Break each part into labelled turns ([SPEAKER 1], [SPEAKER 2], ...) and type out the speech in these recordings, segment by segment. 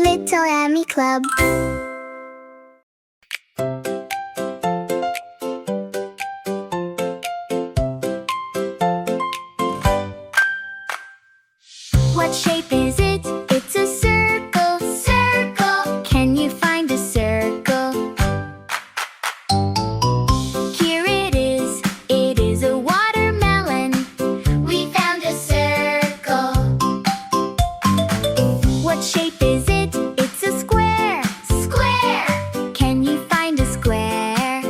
[SPEAKER 1] Little Amy Club. What shape is it? It's a circle. Circle. Can you find a circle? Here it is. It is a watermelon. We found a circle. What shape is it? It's a square. Square. Can you find a square?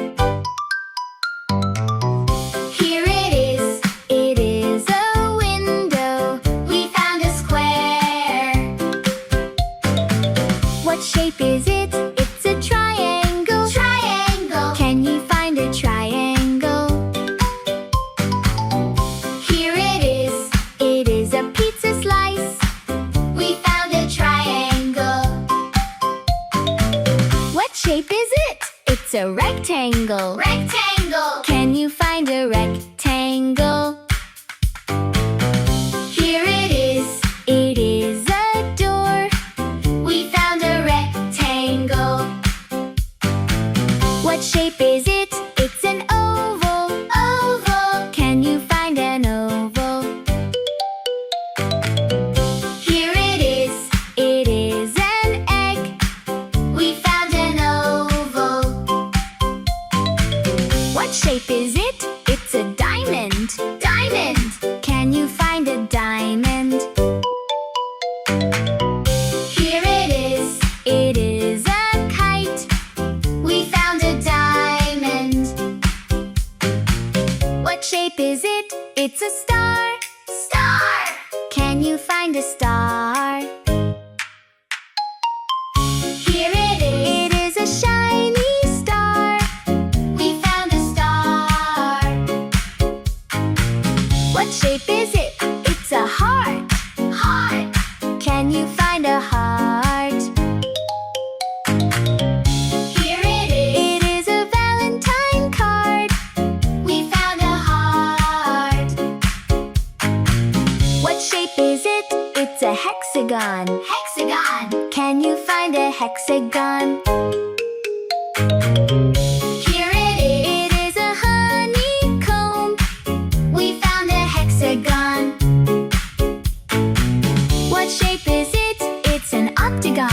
[SPEAKER 1] Here it is. It is a window. We found a square. What shape is it? It's a triangle. Triangle. Can you find a triangle? Here it is. It is a pizza slice. We found a triangle. What shape is it? It's a rectangle. Rectangle. Can you find a rectangle? Here it is. It is a door. We found a rectangle. What shape is it? It's an oval. Oval. Can you find an oval? Here it is. It is an egg. We found an oval. What shape is it? It's a diamond. Diamond. Can you find a diamond? Here it is. It is a kite. We found a diamond. What shape is it? It's a star. Star. Can you find a star? Here it is. It is a shiny star. We found a star. What shape is it? It's a heart. Heart. Can you find a heart? Here it is. It is a Valentine card. We found a heart. What shape is it? It's a hexagon. Hexagon. Can you find a hexagon? Here it is. It is a honeycomb. We found a hexagon. What shape is it? It's an octagon.